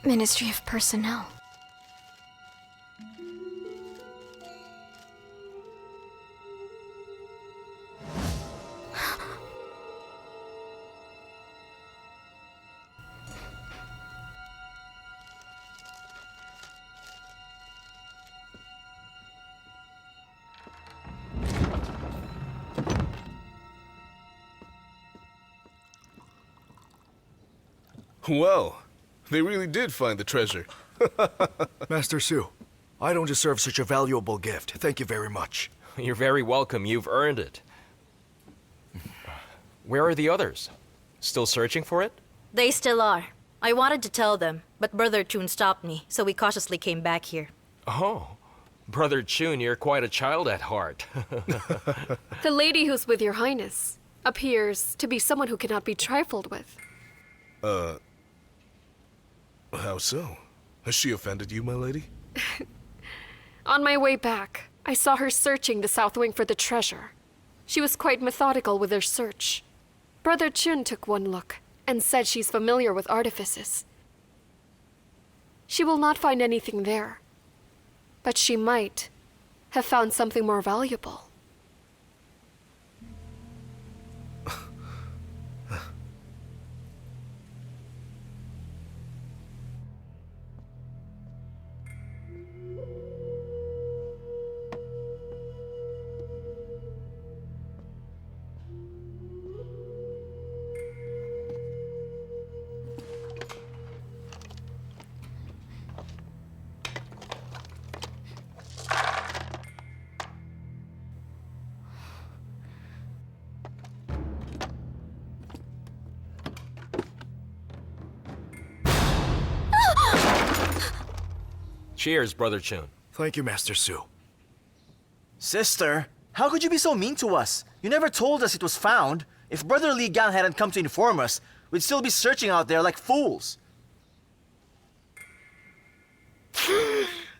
Ministry of Personnel. Well, they really did find the treasure. Master Su, I don't deserve such a valuable gift. Thank you very much. You're very welcome. You've earned it. Where are the others? Still searching for it? They still are. I wanted to tell them, but Brother Chun stopped me, so we cautiously came back here. Oh, Brother Chun, you're quite a child at heart. The lady who's with your highness appears to be someone who cannot be trifled with. How so? Has she offended you, my lady? On my way back, I saw her searching the South Wing for the treasure. She was quite methodical with her search. Brother Chun took one look and said she's familiar with artifices. She will not find anything there, but she might have found something more valuable. Cheers, Brother Chun. Thank you, Master Su. Sister, how could you be so mean to us? You never told us it was found. If Brother Li Gang hadn't come to inform us, we'd still be searching out there like fools.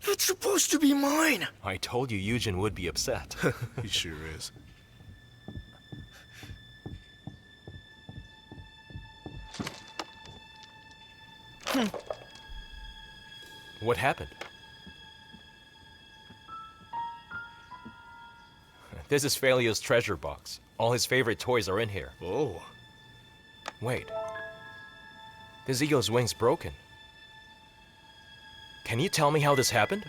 That's supposed to be mine. I told you Eugen would be upset. He sure is. What happened? This is Phalio's treasure box. All his favorite toys are in here. Oh. Wait. This eagle's wing's broken. Can you tell me how this happened?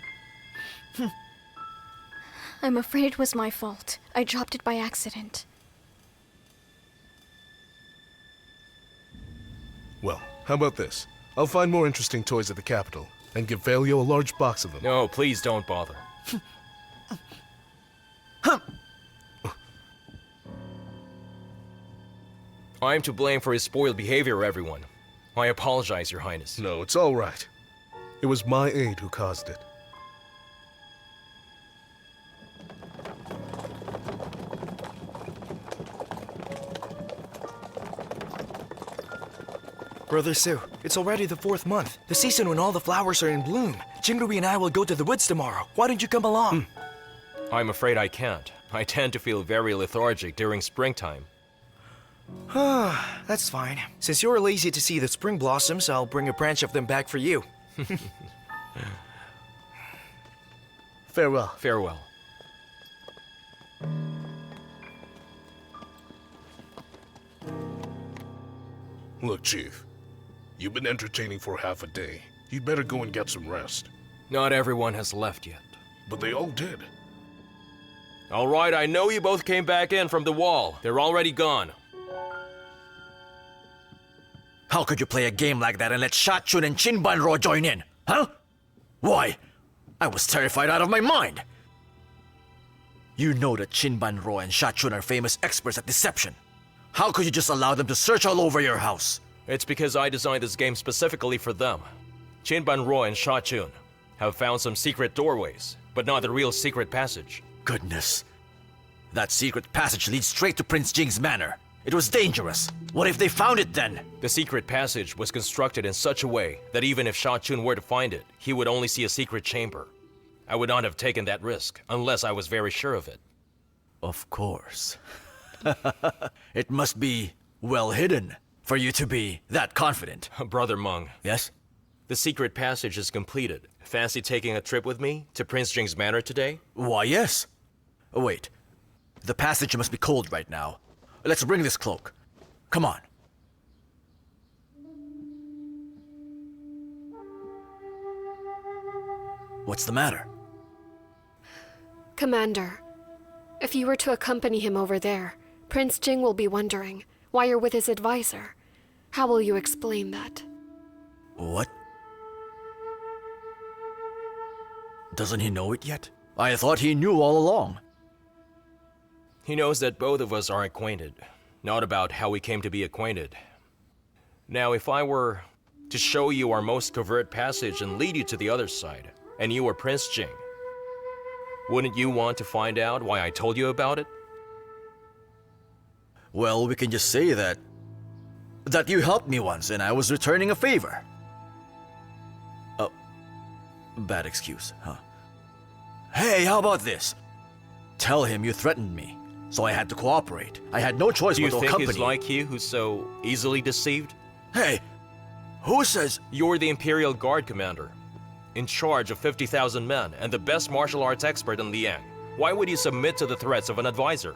I'm afraid it was my fault. I dropped it by accident. Well, how about this? I'll find more interesting toys at the capital and give Valio a large box of them. No, please don't bother. I'm to blame for his spoiled behavior, everyone. I apologize, Your Highness. No, it's all right. It was my aide who caused it. Brother Su, it's already the 4th month. The season when all the flowers are in bloom. Jingrui and I will go to the woods tomorrow. Why don't you come along? I'm afraid I can't. I tend to feel very lethargic during springtime. That's fine. Since you're lazy to see the spring blossoms, I'll bring a branch of them back for you. Farewell. Farewell. Look, Chief. You've been entertaining for half a day. You'd better go and get some rest. Not everyone has left yet. But they all did. All right, I know you both came back in from the wall. They're already gone. How could you play a game like that and let Shachun and Chinbanro join in? Huh? Why? I was terrified out of my mind. You know that Chinbanro and Shachun are famous experts at deception. How could you just allow them to search all over your house? It's because I designed this game specifically for them. Chinbanro and Shachun have found some secret doorways, but not the real secret passage. Goodness. That secret passage leads straight to Prince Jing's manor. It was dangerous. What if they found it then? The secret passage was constructed in such a way that even if Shachun were to find it, he would only see a secret chamber. I would not have taken that risk unless I was very sure of it. Of course. It must be well hidden for you to be that confident. Brother Meng, Yes? The secret passage is completed. Fancy taking a trip with me to Prince Jing's manor today? Why, yes. Oh, wait. The passage must be cold right now. Let's bring this cloak. Come on. What's the matter? Commander, if you were to accompany him over there, Prince Jing will be wondering why you're with his advisor. How will you explain that? What? Doesn't he know it yet? I thought he knew all along. He knows that both of us are acquainted, not about how we came to be acquainted. Now, if I were to show you our most covert passage and lead you to the other side, and you were Prince Jing, wouldn't you want to find out why I told you about it? Well, we can just say that you helped me once and I was returning a favor. Oh, bad excuse, huh? Hey, how about this? Tell him you threatened me, so I had to cooperate. I had no choice Do you but to think accompany he's like you, who's so easily deceived? Hey, who says... You're the Imperial Guard commander, in charge of 50,000 men and the best martial arts expert in Liang. Why would you submit to the threats of an advisor?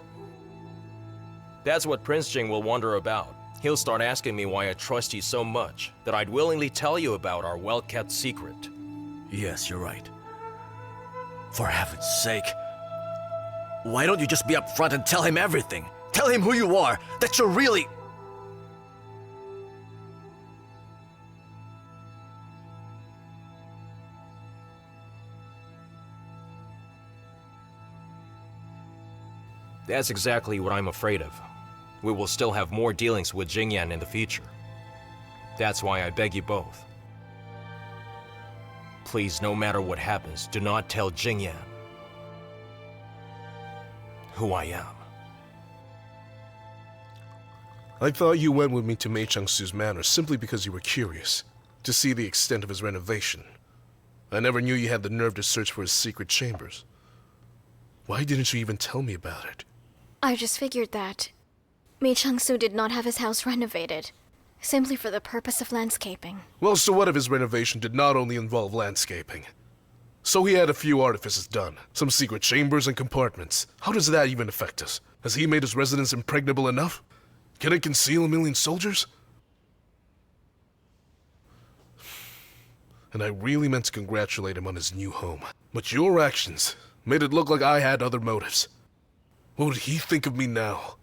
That's what Prince Jing will wonder about. He'll start asking me why I trust you so much that I'd willingly tell you about our well-kept secret. Yes, you're right. For heaven's sake. Why don't you just be upfront and tell him everything? Tell him who you are, that you're really... That's exactly what I'm afraid of. We will still have more dealings with Jingyan in the future. That's why I beg you both. Please, no matter what happens, do not tell Jingyan who I am. I thought you went with me to Meichangsu's manor simply because you were curious, to see the extent of his renovation. I never knew you had the nerve to search for his secret chambers. Why didn't you even tell me about it? I just figured that Meichangsu did not have his house renovated, simply for the purpose of landscaping. Well, so what if his renovation did not only involve landscaping? So he had a few artifices done, some secret chambers and compartments. How does that even affect us? Has he made his residence impregnable enough? Can it conceal 1 million soldiers? And I really meant to congratulate him on his new home. But your actions made it look like I had other motives. What would he think of me now?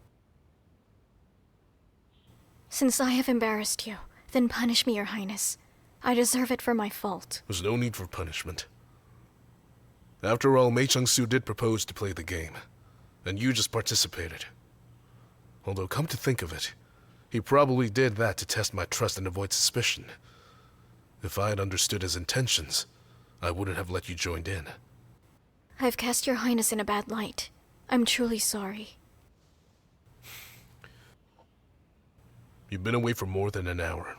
Since I have embarrassed you, then punish me, Your Highness. I deserve it for my fault. There's no need for punishment. After all, Meichangsu did propose to play the game, and you just participated. Although, come to think of it, he probably did that to test my trust and avoid suspicion. If I had understood his intentions, I wouldn't have let you join in. I've cast Your Highness in a bad light. I'm truly sorry. You've been away for more than an hour.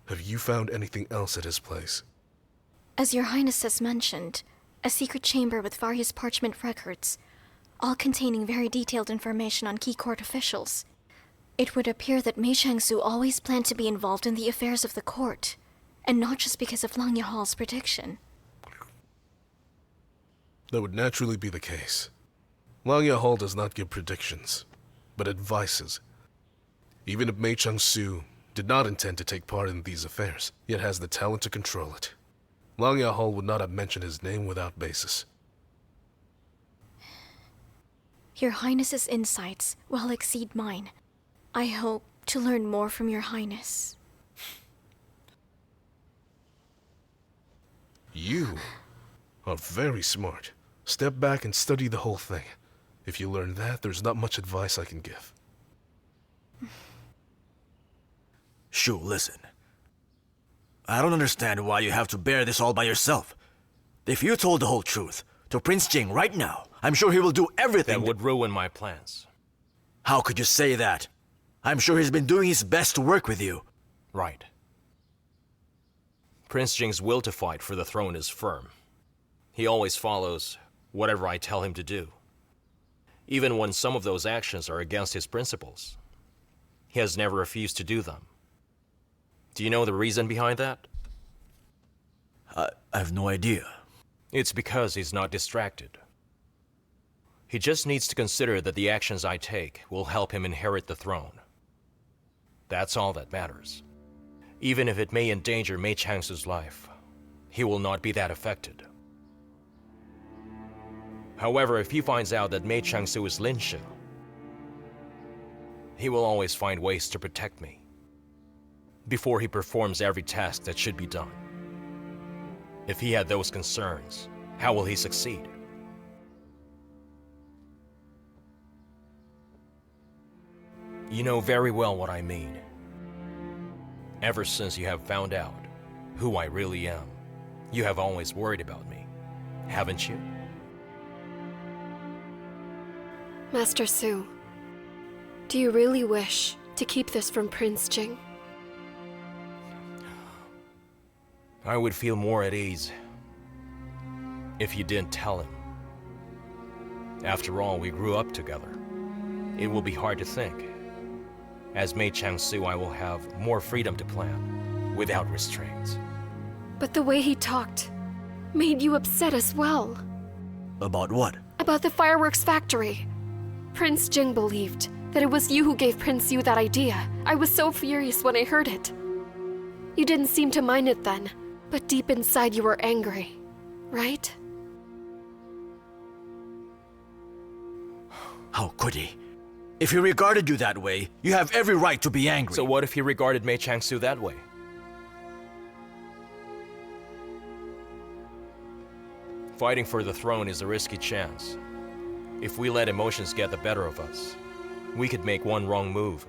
Have you found anything else at his place? As Your Highness has mentioned, a secret chamber with various parchment records, all containing very detailed information on key court officials. It would appear that Meichangsu always planned to be involved in the affairs of the court, and not just because of Langya Hall's prediction. That would naturally be the case. Langya Hall does not give predictions, but advices. Even if Meichangsu did not intend to take part in these affairs, yet has the talent to control it, Langya Hall would not have mentioned his name without basis. Your Highness's insights well exceed mine. I hope to learn more from Your Highness. You are very smart. Step back and study the whole thing. If you learn that, there's not much advice I can give. Shu, listen. I don't understand why you have to bear this all by yourself. If you told the whole truth to Prince Jing right now, I'm sure he will do everything That would ruin my plans. How could you say that? I'm sure he's been doing his best to work with you. Right. Prince Jing's will to fight for the throne is firm. He always follows whatever I tell him to do, even when some of those actions are against his principles. He has never refused to do them. Do you know the reason behind that? I have no idea. It's because he's not distracted. He just needs to consider that the actions I take will help him inherit the throne. That's all that matters. Even if it may endanger Meichangsu's life, he will not be that affected. However, if he finds out that Meichangsu is Linshi, he will always find ways to protect me before he performs every task that should be done. If he had those concerns, how will he succeed? You know very well what I mean. Ever since you have found out who I really am, you have always worried about me, haven't you? Master Su, do you really wish to keep this from Prince Jing? I would feel more at ease if you didn't tell him. After all, we grew up together. It will be hard to think. As Meichangsu, I will have more freedom to plan, without restraints. But the way he talked made you upset as well. About what? About the fireworks factory. Prince Jing believed that it was you who gave Prince Yu that idea. I was so furious when I heard it. You didn't seem to mind it then, but deep inside you were angry, right? How could he? If he regarded you that way, you have every right to be angry. So what if he regarded Meichangsu that way? Fighting for the throne is a risky chance. If we let emotions get the better of us, we could make one wrong move.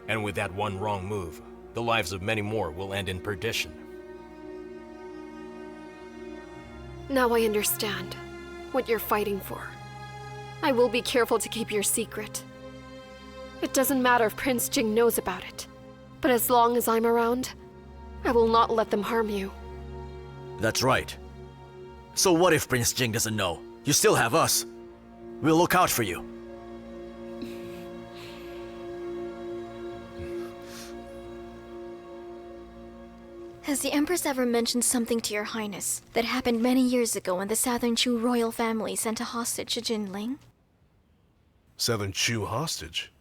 And with that one wrong move, the lives of many more will end in perdition. Now I understand what you're fighting for. I will be careful to keep your secret. It doesn't matter if Prince Jing knows about it, but as long as I'm around, I will not let them harm you. That's right. So what if Prince Jing doesn't know? You still have us. We'll look out for you. Has the Empress ever mentioned something to Your Highness that happened many years ago when the Southern Chu royal family sent a hostage to Jinling? Southern Chu hostage?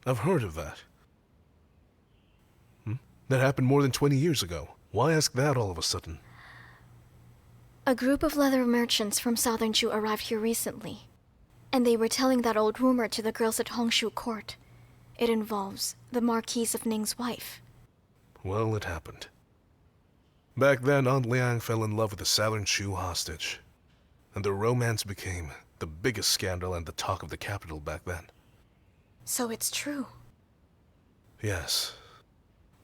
I've heard of that. That happened more than 20 years ago. Why ask that all of a sudden? A group of leather merchants from Southern Chu arrived here recently, and they were telling that old rumor to the girls at Hongshu Court. It involves the Marquise of Ning's wife. Well, it happened. Back then, Aunt Liang fell in love with the Southern Chu hostage, and their romance became the biggest scandal and the talk of the capital back then. So it's true. Yes.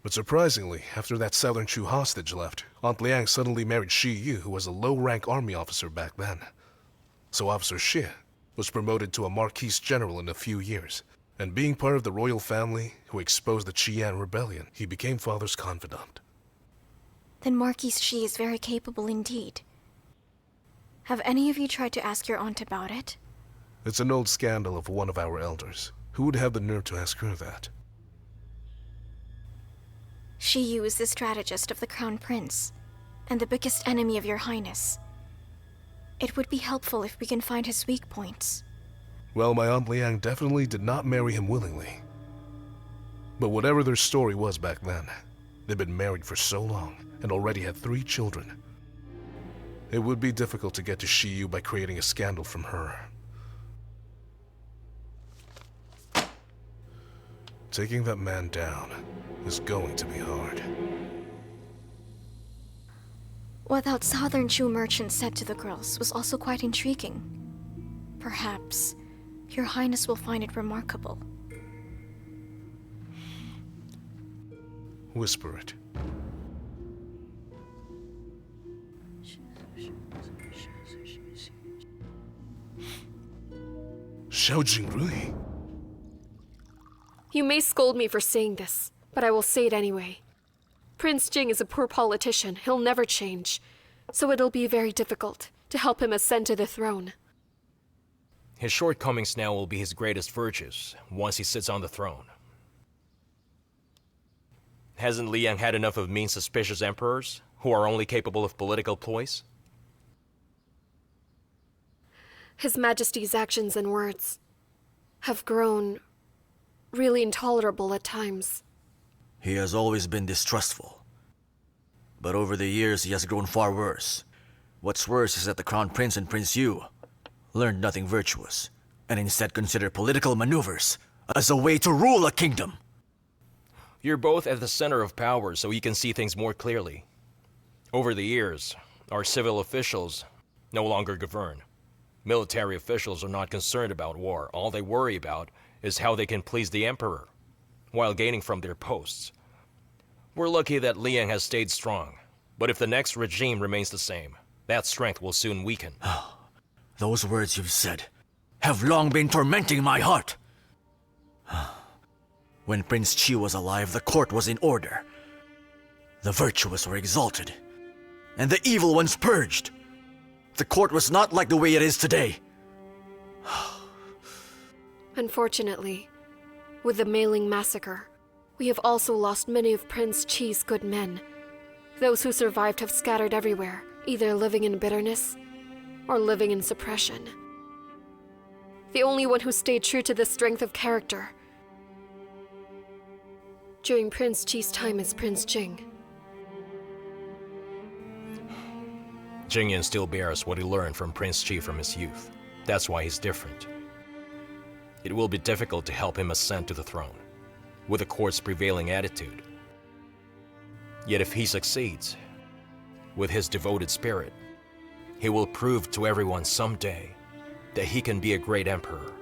But surprisingly, after that Southern Chu hostage left, Aunt Liang suddenly married Shi Yu, who was a low-rank army officer back then. So Officer Shi was promoted to a Marquise General in a few years, and being part of the royal family who exposed the HaiYan rebellion, he became Father's confidant. Then Marquise Shi is very capable indeed. Have any of you tried to ask your aunt about it? It's an old scandal of one of our elders. Who would have the nerve to ask her that? Shi Yu is the strategist of the Crown Prince, and the biggest enemy of Your Highness. It would be helpful if we can find his weak points. Well, my Aunt Liang definitely did not marry him willingly. But whatever their story was back then, they'd been married for so long and already had 3 children. It would be difficult to get to Shi Yu by creating a scandal from her. Taking that man down is going to be hard. What that Southern Chu merchant said to the girls was also quite intriguing. Perhaps Your Highness will find it remarkable. Whisper it. Xiao Jingrui. You may scold me for saying this, but I will say it anyway. Prince Jing is a poor politician. He'll never change. So it'll be very difficult to help him ascend to the throne. His shortcomings now will be his greatest virtues once he sits on the throne. Hasn't Liang had enough of mean, suspicious emperors who are only capable of political ploys? His Majesty's actions and words have grown really intolerable at times. He has always been distrustful. But over the years, he has grown far worse. What's worse is that the Crown Prince and Prince Yu learned nothing virtuous, and instead considered political maneuvers as a way to rule a kingdom. You're both at the center of power, so you can see things more clearly. Over the years, our civil officials no longer govern. Military officials are not concerned about war. All they worry about is how they can please the emperor, while gaining from their posts. We're lucky that Liang has stayed strong, but if the next regime remains the same, that strength will soon weaken. Those words you've said have long been tormenting my heart. When Prince Chi was alive, the court was in order. The virtuous were exalted, and the evil ones purged. The court was not like the way it is today. Unfortunately, with the Meiling massacre, we have also lost many of Prince Chi's good men. Those who survived have scattered everywhere, either living in bitterness or living in suppression. The only one who stayed true to this strength of character during Prince Chi's time is Prince Jing. Jingyan still bears what he learned from Prince Chi from his youth. That's why he's different. It will be difficult to help him ascend to the throne, with the court's prevailing attitude. Yet if he succeeds, with his devoted spirit, he will prove to everyone someday that he can be a great emperor.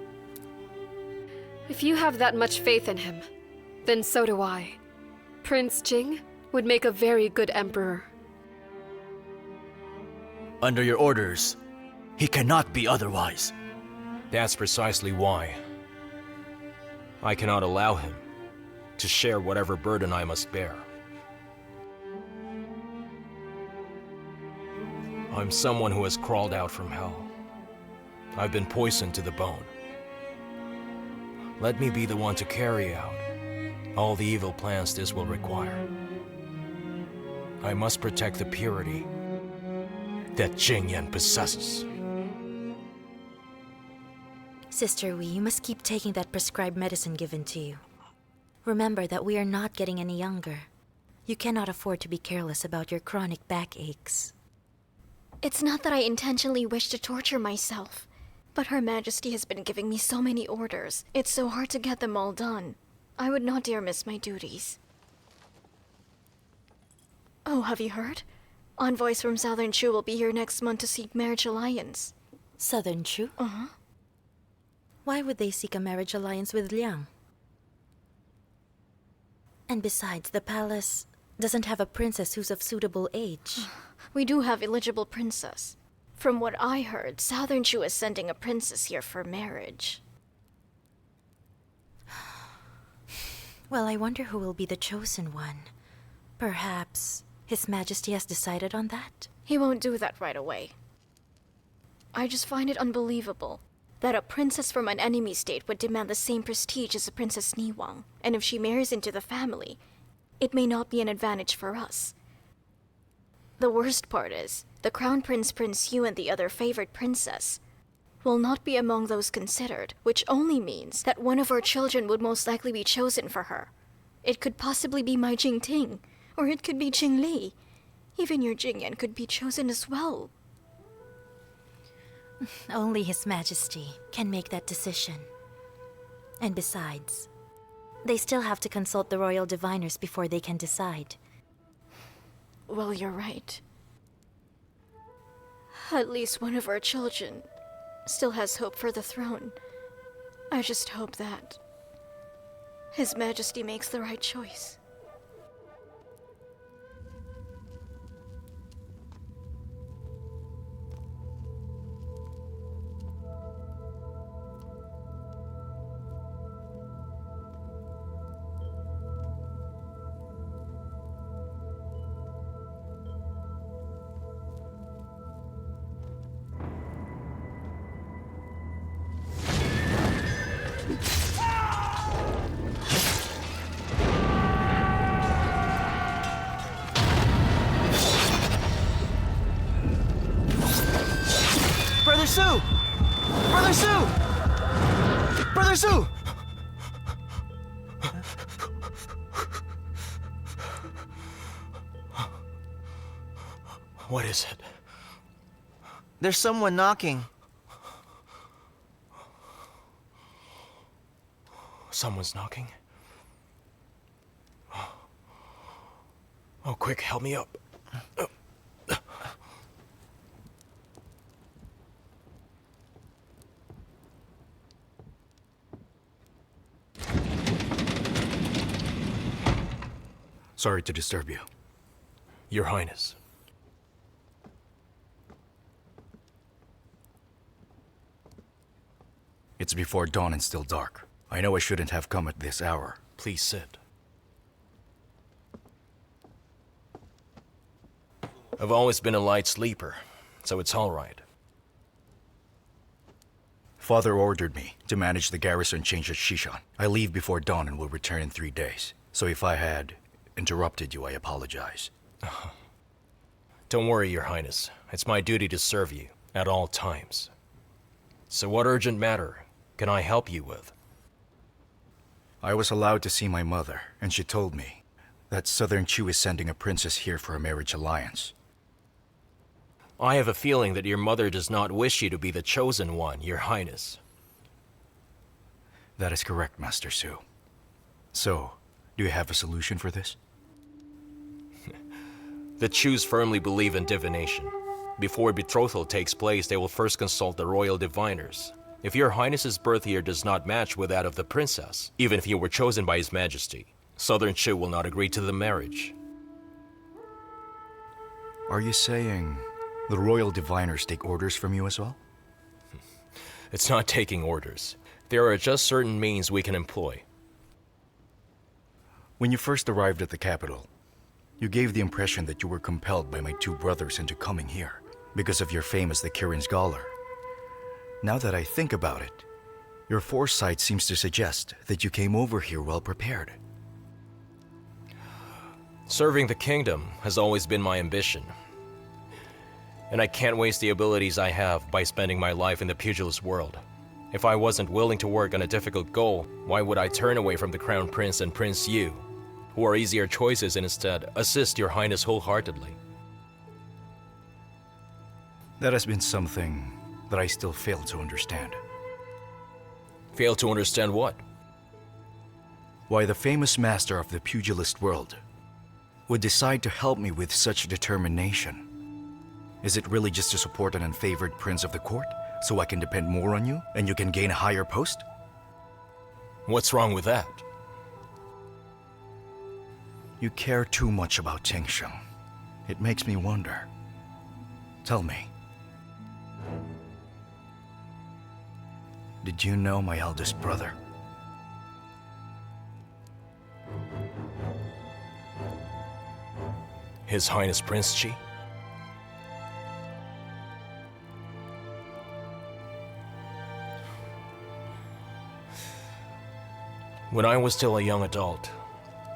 If you have that much faith in him, then so do I. Prince Jing would make a very good emperor. Under your orders, he cannot be otherwise. That's precisely why I cannot allow him to share whatever burden I must bear. I'm someone who has crawled out from hell. I've been poisoned to the bone. Let me be the one to carry out all the evil plans this will require. I must protect the purity that Jingyan possesses. Sister Wee, you must keep taking that prescribed medicine given to you. Remember that we are not getting any younger. You cannot afford to be careless about your chronic backaches. It's not that I intentionally wish to torture myself, but Her Majesty has been giving me so many orders. It's so hard to get them all done. I would not dare miss my duties. Oh, have you heard? Envoys from Southern Chu will be here next month to seek marriage alliance. Southern Chu? Uh-huh. Why would they seek a marriage alliance with Liang? And besides, the palace doesn't have a princess who's of suitable age. We do have eligible princess. From what I heard, Southern Chu is sending a princess here for marriage. Well, I wonder who will be the chosen one. Perhaps His Majesty has decided on that? He won't do that right away. I just find it unbelievable that a princess from an enemy state would demand the same prestige as a Princess Niwang, and if she marries into the family, it may not be an advantage for us. The worst part is, the Crown Prince, Prince Yu, and the other favored princess will not be among those considered, which only means that one of our children would most likely be chosen for her. It could possibly be my Jingting, or it could be Jingli. Even your Jingyan could be chosen as well. Only His Majesty can make that decision. And besides, they still have to consult the royal diviners before they can decide. Well, you're right. At least one of our children still has hope for the throne. I just hope that His Majesty makes the right choice. Sue! Brother Sue! Brother Sue! What is it? There's someone knocking. Someone's knocking. Oh, quick, help me up. Sorry to disturb you. Your Highness. It's before dawn and still dark. I know I shouldn't have come at this hour. Please sit. I've always been a light sleeper, so it's all right. Father ordered me to manage the garrison change at Shishan. I leave before dawn and will return in 3 days. So if I had interrupted you, I apologize. Don't worry, Your Highness. It's my duty to serve you at all times. So what urgent matter can I help you with? I was allowed to see my mother, and she told me that Southern Chu is sending a princess here for a marriage alliance. I have a feeling that your mother does not wish you to be the chosen one, Your Highness. That is correct, Master Su. So, do you have a solution for this? The Chus firmly believe in divination. Before betrothal takes place, they will first consult the royal diviners. If Your Highness's birth year does not match with that of the princess, even if you were chosen by His Majesty, Southern Chu will not agree to the marriage. Are you saying the royal diviners take orders from you as well? It's not taking orders. There are just certain means we can employ. When you first arrived at the capital, you gave the impression that you were compelled by my 2 brothers into coming here because of your fame as the Kirin scholar. Now that I think about it, your foresight seems to suggest that you came over here well prepared. Serving the kingdom has always been my ambition. And I can't waste the abilities I have by spending my life in the pugilist world. If I wasn't willing to work on a difficult goal, why would I turn away from the Crown Prince and Prince Yu, who are easier choices, and instead assist Your Highness wholeheartedly? That has been something that I still fail to understand. Fail to understand what? Why the famous master of the pugilist world would decide to help me with such determination. Is it really just to support an unfavored prince of the court, so I can depend more on you and you can gain a higher post? What's wrong with that? You care too much about Chengsheng. It makes me wonder. Tell me. Did you know my eldest brother? His Highness Prince Chi? When I was still a young adult,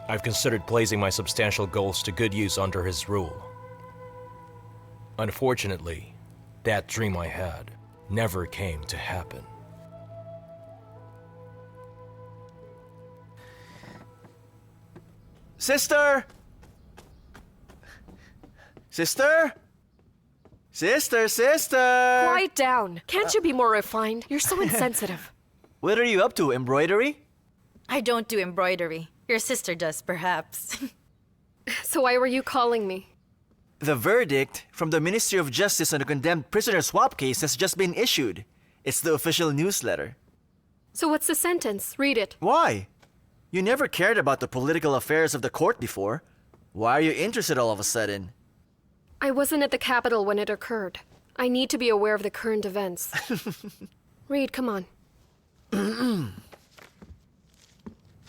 I've considered placing my substantial goals to good use under his rule. Unfortunately, that dream I had never came to happen. Sister! Sister? Sister! Quiet down. Can't you be more refined? You're so insensitive. What are you up to, embroidery? I don't do embroidery. Your sister does, perhaps. So why were you calling me? The verdict from the Ministry of Justice on the condemned prisoner swap case has just been issued. It's the official newsletter. So what's the sentence? Read it. Why? You never cared about the political affairs of the court before. Why are you interested all of a sudden? I wasn't at the capital when it occurred. I need to be aware of the current events. Read, come on.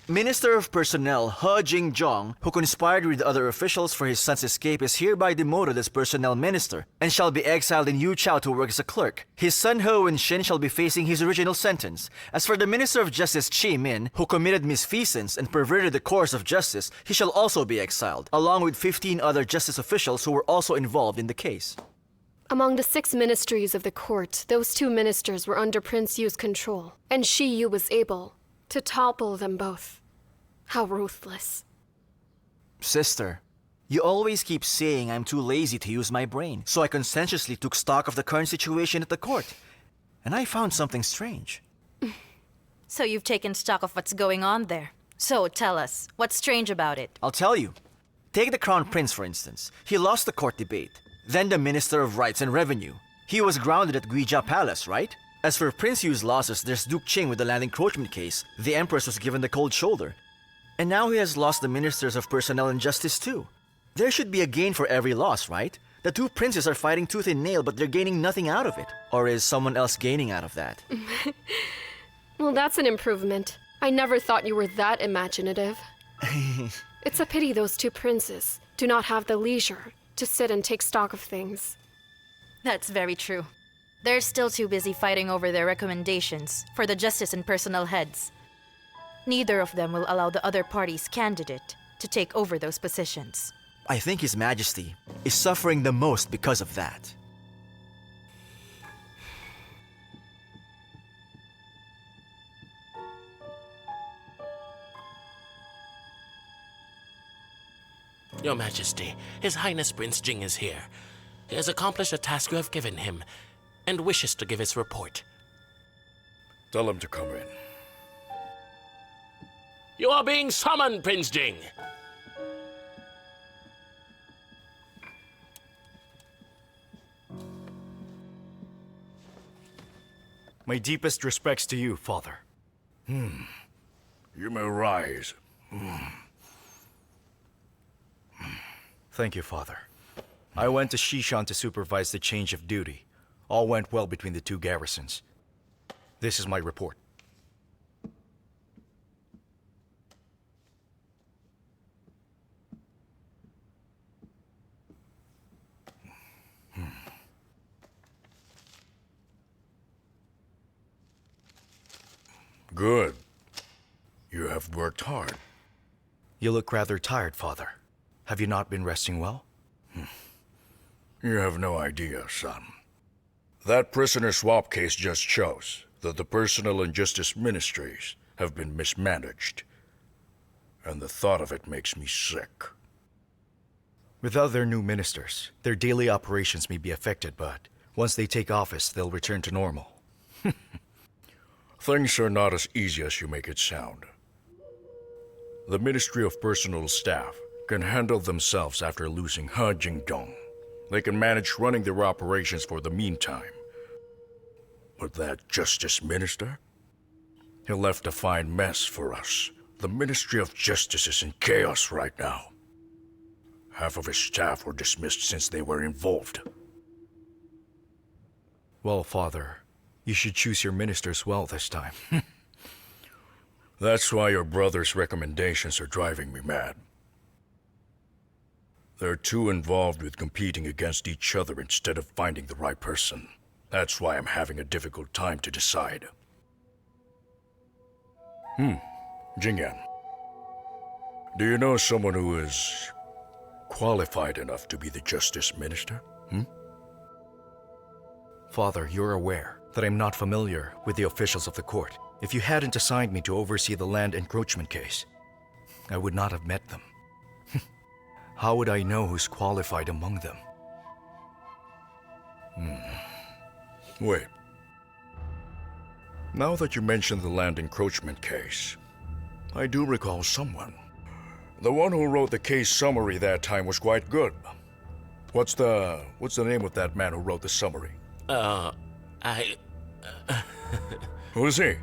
Minister of Personnel He Jingzhong, who conspired with other officials for his son's escape, is hereby demoted as personnel minister and shall be exiled in Yuchao to work as a clerk. His son He Wenshin shall be facing his original sentence. As for the Minister of Justice Chi Min, who committed misfeasance and perverted the course of justice, he shall also be exiled, along with 15 other justice officials who were also involved in the case. Among the 6 ministries of the court, those 2 ministers were under Prince Yu's control, and Shi Yu was able to topple them both. How ruthless. Sister, you always keep saying I'm too lazy to use my brain, so I conscientiously took stock of the current situation at the court. And I found something strange. So you've taken stock of what's going on there. So tell us, what's strange about it? I'll tell you. Take the Crown Prince, for instance. He lost the court debate. Then the Minister of Rights and Revenue. He was grounded at Guija Palace, right? As for Prince Yu's losses, there's Duke Ching with the land encroachment case. The Empress was given the cold shoulder. And now he has lost the Ministers of Personnel and Justice too. There should be a gain for every loss, right? The 2 princes are fighting tooth and nail, but they're gaining nothing out of it. Or is someone else gaining out of that? Well, that's an improvement. I never thought you were that imaginative. It's a pity those 2 princes do not have the leisure to sit and take stock of things. That's very true. They're still too busy fighting over their recommendations for the justice and personnel heads. Neither of them will allow the other party's candidate to take over those positions. I think His Majesty is suffering the most because of that. Your Majesty, His Highness Prince Jing is here. He has accomplished the task you have given him, and wishes to give his report. Tell him to come in. You are being summoned, Prince Jing! My deepest respects to you, Father. You may rise. Thank you, Father. I went to Shishan to supervise the change of duty. All went well between the 2 garrisons. This is my report. Good. You have worked hard. You look rather tired, Father. Have you not been resting well? You have no idea, son. That prisoner swap case just shows that the Personnel and Justice Ministries have been mismanaged. And the thought of it makes me sick. Without their new ministers, their daily operations may be affected, but once they take office, they'll return to normal. Things are not as easy as you make it sound. The Ministry of Personal Staff can handle themselves after losing Ha Jingdong. They can manage running their operations for the meantime. But that Justice Minister? He left a fine mess for us. The Ministry of Justice is in chaos right now. Half of his staff were dismissed since they were involved. Well, Father, you should choose your ministers well this time. That's why your brother's recommendations are driving me mad. They're too involved with competing against each other instead of finding the right person. That's why I'm having a difficult time to decide. Jingyan, do you know someone who is qualified enough to be the Justice Minister? Father, you're aware that I'm not familiar with the officials of the court. If you hadn't assigned me to oversee the land encroachment case, I would not have met them. How would I know who's qualified among them? Wait. Now that you mention the land encroachment case, I do recall someone. The one who wrote the case summary that time was quite good. What's the name of that man who wrote the summary? Who is he?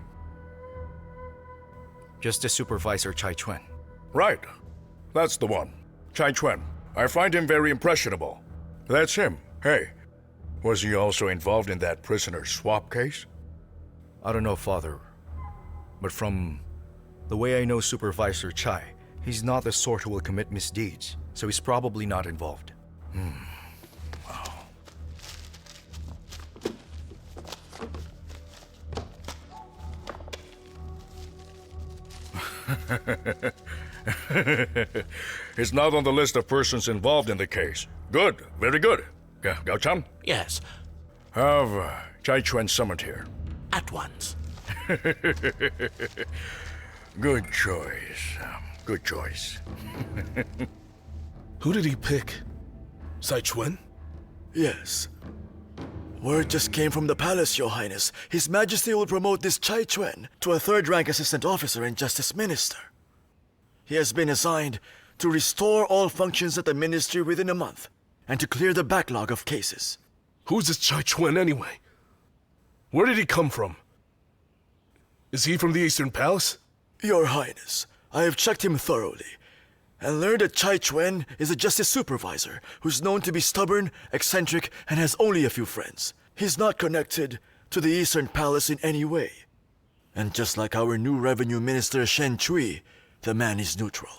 Justice Supervisor Chai Chuen. Right. That's the one. Chai Chuen. I find him very impressionable. That's him. Hey, was he also involved in that prisoner swap case? I don't know, Father, but from the way I know Supervisor Chai, he's not the sort who will commit misdeeds, so he's probably not involved. Wow. He's not on the list of persons involved in the case. Good, very good. Gao-chan, Yes, have Chai Chuan summoned here. at once. Good choice. Good choice. Who did he pick? Sai Chuan? Yes. Word just came from the palace, Your Highness. His Majesty will promote this Chai Chuan to a third-rank assistant officer and justice minister. He has been assigned to restore all functions at the ministry within a month and to clear the backlog of cases. Who's this Chai Chuan anyway? Where did he come from? Is he from the Eastern Palace? Your Highness, I have checked him thoroughly and learned that Chai Chuan is a justice supervisor who's known to be stubborn, eccentric, and has only a few friends. He's not connected to the Eastern Palace in any way. And just like our new revenue minister Shen Chui, the man is neutral.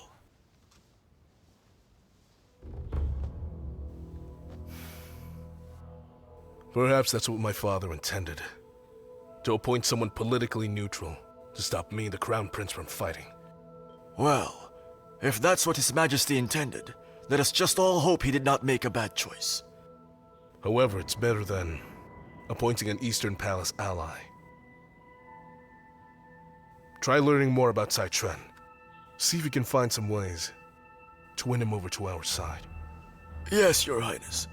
Perhaps that's what my father intended. To appoint someone politically neutral to stop me and the Crown Prince from fighting. Well, if that's what His Majesty intended, let us just all hope he did not make a bad choice. However, it's better than appointing an Eastern Palace ally. Try learning more about Sai Chuan. See if you can find some ways to win him over to our side. Yes, Your Highness.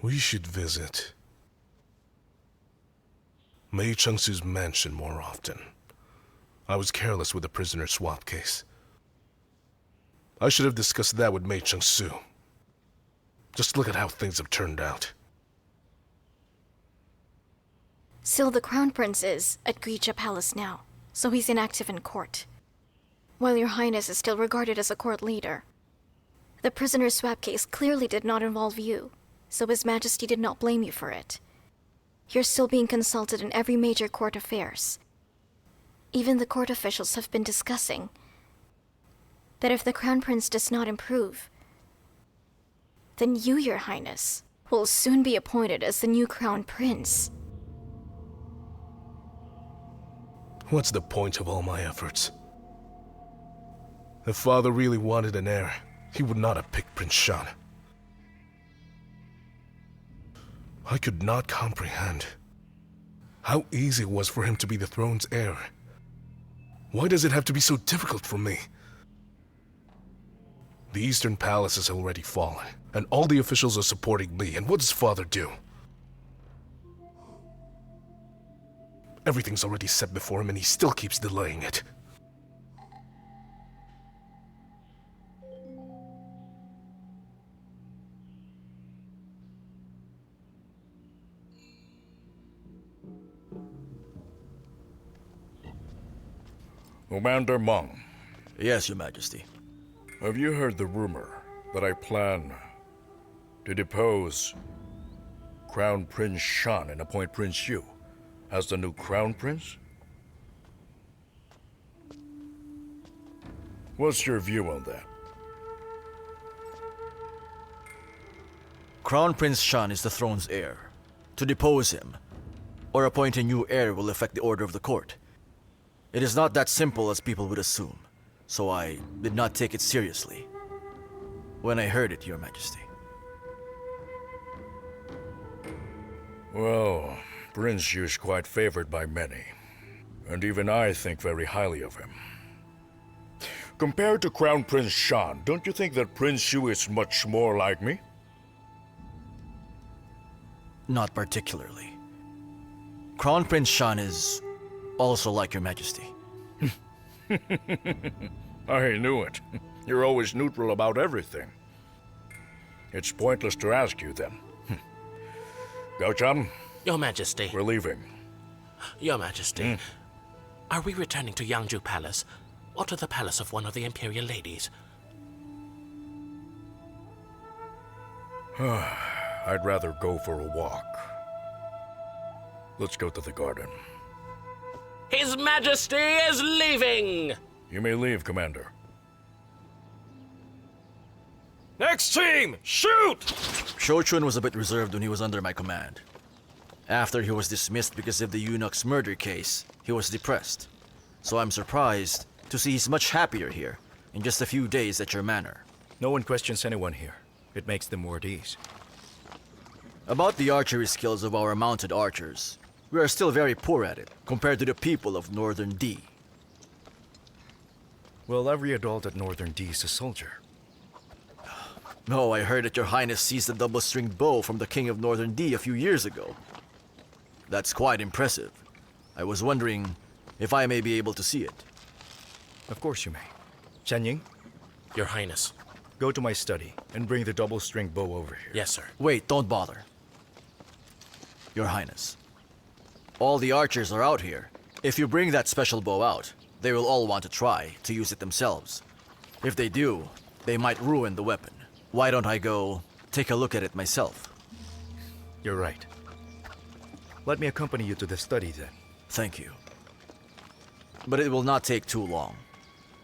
We should visit Meichangsu's mansion more often. I was careless with the prisoner swap case. I should have discussed that with Meichangsu. Just look at how things have turned out. Still, the Crown Prince is at Grisha Palace now, so he's inactive in court. While Your Highness is still regarded as a court leader, the prisoner swap case clearly did not involve you, so His Majesty did not blame you for it. You're still being consulted in every major court affairs. Even the court officials have been discussing that if the Crown Prince does not improve, then you, Your Highness, will soon be appointed as the new Crown Prince. What's the point of all my efforts? If father really wanted an heir, he would not have picked Prince Shan. I could not comprehend how easy it was for him to be the throne's heir. Why does it have to be so difficult for me? The Eastern Palace has already fallen, and all the officials are supporting me, and what does father do? Everything's already set before him, and he still keeps delaying it. Commander Meng, Yes, Your Majesty. have you heard the rumor that I plan to depose Crown Prince Shan and appoint Prince Yu as the new Crown Prince? What's your view on that? Crown Prince Shan is the throne's heir. To depose him, or appoint a new heir will affect the order of the court. It is not that simple as people would assume, so I did not take it seriously when I heard it, Your Majesty. Well, Prince Yu is quite favored by many, and even I think very highly of him. Compared to Crown Prince Shan, don't you think that Prince Yu is much more like me? Not particularly. Crown Prince Shan is also like Your Majesty. I knew it. You're always neutral about everything. It's pointless to ask you then. Gao-chan, Your Majesty. we're leaving. Your Majesty. Are we returning to Yangju Palace or to the palace of one of the imperial I'd rather go for a walk. Let's go to the garden. His Majesty is leaving! You may leave, Commander. Next team, shoot! Shochun was a bit reserved when he was under my command. After he was dismissed because of the eunuch's murder case, he was depressed. So I'm surprised to see he's much happier here in just a few days at your manor. No one questions anyone here. It makes them more at ease. About the archery skills of our mounted archers, we are still very poor at it compared to the people of Northern D. Well, every adult at Northern D is a soldier. No, I heard that your highness seized the double-stringed bow from the king of Northern D a few years ago. That's quite impressive. I was wondering if I may be able to see it. Of course you may. Chanying, Your Highness. go to my study and bring the double-stringed bow over here. Yes, sir. Wait, don't bother. Your highness. All the archers are out here. If you bring that special bow out, they will all want to try to use it themselves. If they do, they might ruin the weapon. Why don't I go take a look at it myself? You're right. Let me accompany you to the study then. Thank you. But it will not take too long.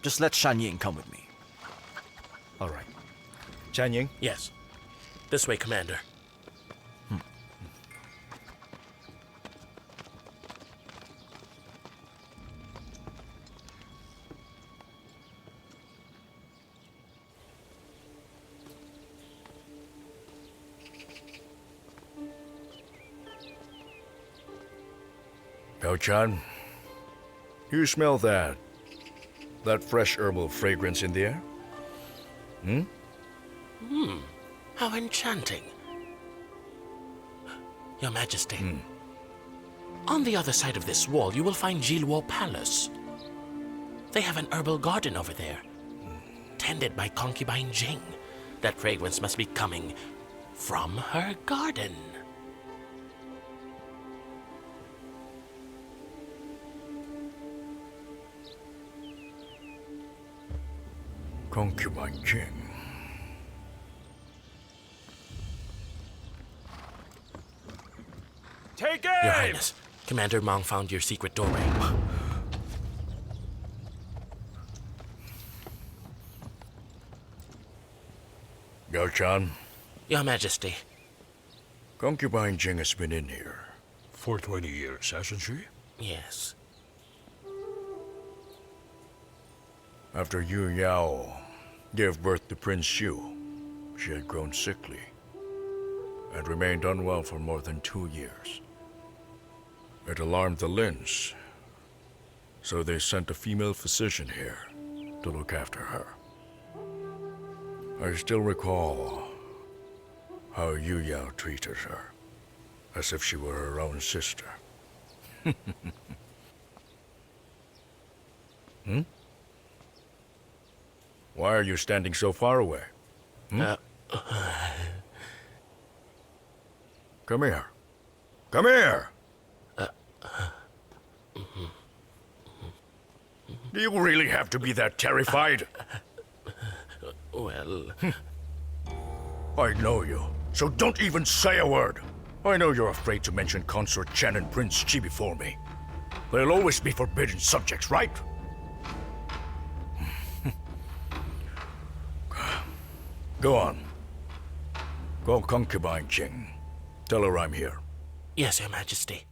Just let Shanying come with me. All right. Chanying, Yes. This way, Commander. Gao-chan, you smell that? That fresh herbal fragrance in the air? How enchanting. Your Majesty. On the other side of this wall, you will find Jilwo Palace. They have an herbal garden over there, tended by concubine Jing. That fragrance must be coming from her garden. Concubine Jing. Take Your aim! Highness, Commander Mong found your secret doorway. Gao-chan, Your Majesty. Concubine Jing has been in here. For 20 years, hasn't she? Yes. After Yu Yao gave birth to Prince Xu, she had grown sickly and remained unwell for more than 2 years. It alarmed the Lins, so they sent a female physician here to look after her. I still recall how Yu Yao treated her, as if she were her own sister. Why are you standing so far away? Come here. Come here! Do you really have to be that terrified? Well, I know you, so don't even say a word. I know you're afraid to mention Consort Chen and Prince Chi before me. They'll always be forbidden subjects, right? Go on. Go concubine Jing. Tell her I'm here. yes, Your Majesty.